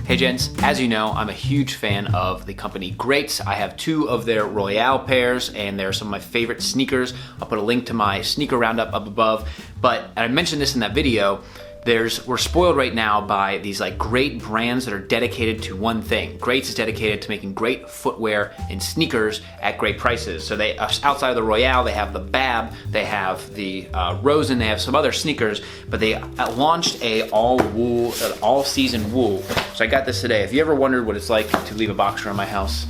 Hey gents, as you know, I'm a huge fan of the company Greats. I have 2 of their Royale pairs and they're some of my favorite sneakers. I'll put a link to my sneaker roundup up above. But I mentioned this in that video, we're spoiled right now by these like great brands that are dedicated to one thing. Greats is dedicated to making great footwear and sneakers at great prices. So they, outside of the Royale, they have the Bab, they have the Rosen, they have some other sneakers, but they launched a all season wool. So I got this today. If you ever wondered what it's like to leave a boxer in my house,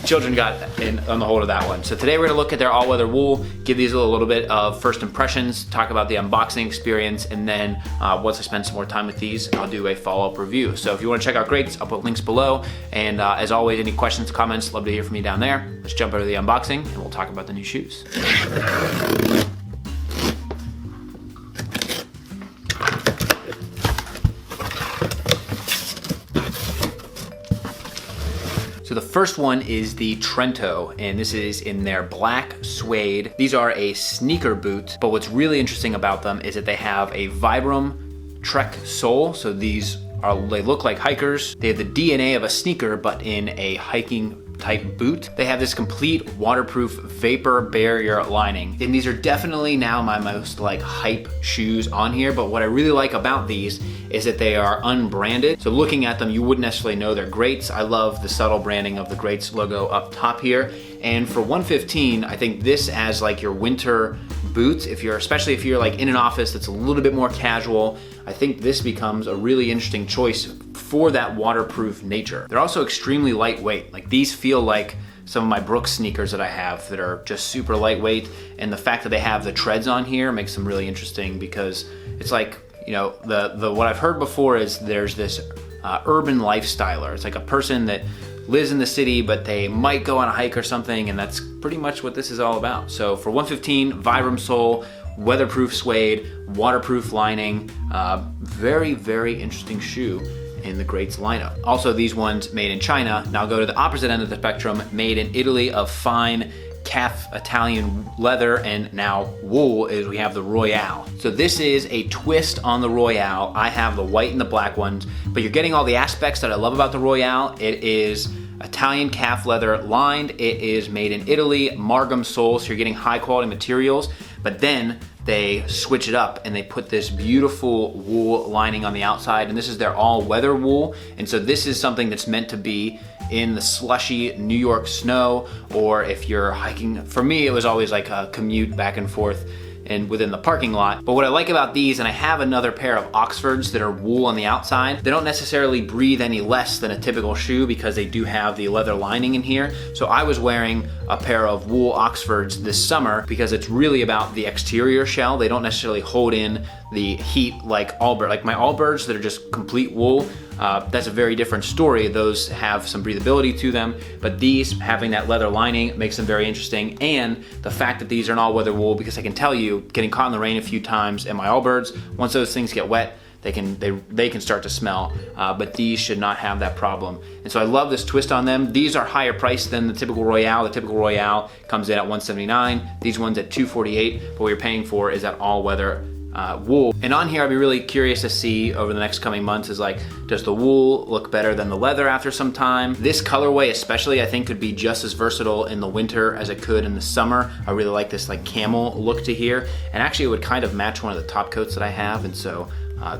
children got on the hold of that one. So today we're gonna look at their all-weather wool, give these a little bit of first impressions, talk about the unboxing experience, and then once I spend some more time with these, I'll do a follow-up review. So if you wanna check out Greats, I'll put links below. And as always, any questions, comments, love to hear from you down there. Let's jump into the unboxing and we'll talk about the new shoes. So the first one is the Trento, and this is in their black suede. These are a sneaker boot, but what's really interesting about them is that they have a Vibram Trek sole. So they look like hikers. They have the DNA of a sneaker, but in a hiking type boot. They have this complete waterproof vapor barrier lining. And these are definitely now my most like hype shoes on here, but what I really like about these is that they are unbranded. So looking at them, you wouldn't necessarily know they're Greats. I love the subtle branding of the Greats logo up top here. And for $115, I think this as like your winter boots, especially if you're like in an office that's a little bit more casual, I think this becomes a really interesting choice for that waterproof nature. They're also extremely lightweight. Like these feel like some of my Brooks sneakers that I have that are just super lightweight, and the fact that they have the treads on here makes them really interesting because it's like, you know, what I've heard before is there's this urban lifestyler. It's like a person that lives in the city, but they might go on a hike or something, and that's pretty much what this is all about. So for $115, Vibram sole, weatherproof suede, waterproof lining, very, very interesting shoe in the Greats lineup. Also, these ones made in China. Now I'll go to the opposite end of the spectrum, made in Italy of fine calf Italian leather, and now wool is we have the Royale. So this is a twist on the Royale. I have the white and the black ones, but you're getting all the aspects that I love about the Royale. It is Italian calf leather lined. It is made in Italy, margam sole, so you're getting high quality materials, but then they switch it up and they put this beautiful wool lining on the outside, and this is their all-weather wool. And so this is something that's meant to be in the slushy New York snow, or if you're hiking. For me, it was always like a commute back and forth and within the parking lot. But what I like about these, and I have another pair of Oxfords that are wool on the outside, they don't necessarily breathe any less than a typical shoe because they do have the leather lining in here. So I was wearing a pair of wool Oxfords this summer because it's really about the exterior shell. They don't necessarily hold in the heat like Allbirds. Like my Allbirds that are just complete wool, that's a very different story. Those have some breathability to them, but these having that leather lining makes them very interesting. And the fact that these are an all-weather wool, because I can tell you, getting caught in the rain a few times in my Allbirds, once those things get wet, they can start to smell, but these should not have that problem. And so I love this twist on them. These are higher priced than the typical Royale. The typical Royale comes in at $179. These ones at $248, but what you're paying for is that all-weather wool. And on here, I'd be really curious to see over the next coming months is like, does the wool look better than the leather after some time? This colorway especially, I think could be just as versatile in the winter as it could in the summer. I really like this like camel look to here, and actually it would kind of match one of the top coats that I have, and so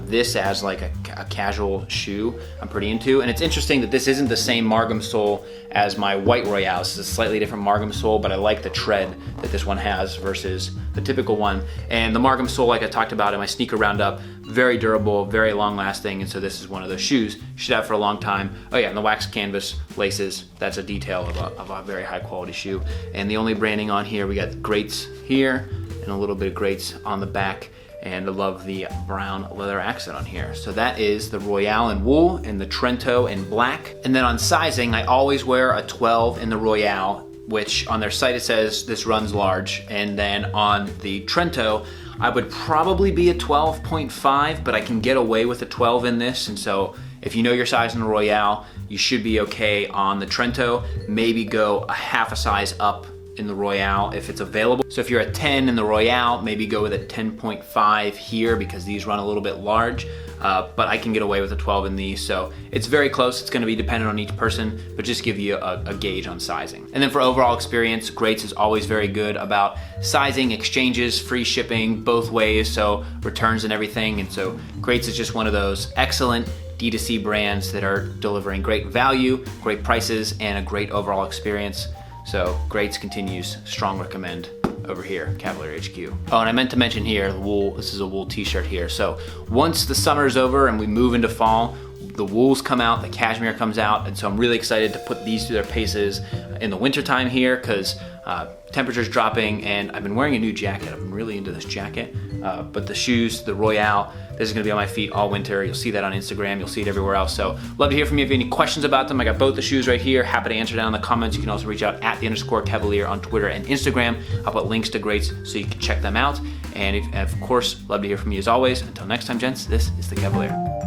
this as like a casual shoe I'm pretty into. And it's interesting that this isn't the same margam sole as my white Royale. This is a slightly different margam sole, but I like the tread that this one has versus the typical one. And the margam sole, like I talked about in my sneaker roundup, very durable, very long lasting, and so this is one of those shoes you should have for a long time. Oh yeah, and the wax canvas laces, that's a detail of a very high quality shoe. And the only branding on here, we got Greats here and a little bit of Greats on the back. And I love the brown leather accent on here. So that is the Royale in wool and the Trento in black. And then on sizing, I always wear a 12 in the Royale, which on their site it says this runs large. And then on the Trento, I would probably be a 12.5, but I can get away with a 12 in this. And so if you know your size in the Royale, you should be okay on the Trento. Maybe go a half a size up in the Royale if it's available. So if you're a 10 in the Royale, maybe go with a 10.5 here because these run a little bit large. But I can get away with a 12 in these, so it's very close. It's gonna be dependent on each person, but just give you a gauge on sizing. And then for overall experience, Greats is always very good about sizing, exchanges, free shipping, both ways, so returns and everything. And so Greats is just one of those excellent D2C brands that are delivering great value, great prices, and a great overall experience. So Greats continues, strong recommend over here, Kavalier HQ. Oh, and I meant to mention here, the wool, this is a wool t-shirt here. So once the summer is over and we move into fall, the wools come out, the cashmere comes out, and so I'm really excited to put these through their paces in the wintertime here because temperature's dropping and I've been wearing a new jacket. I've been really into this jacket, but the shoes, the Royale, this is gonna be on my feet all winter. You'll see that on Instagram, you'll see it everywhere else. So love to hear from you if you have any questions about them. I got both the shoes right here. Happy to answer down in the comments. You can also reach out at @_Kavalier on Twitter and Instagram. I'll put links to Greats so you can check them out. And of course, love to hear from you as always. Until next time, gents, this is the Kavalier.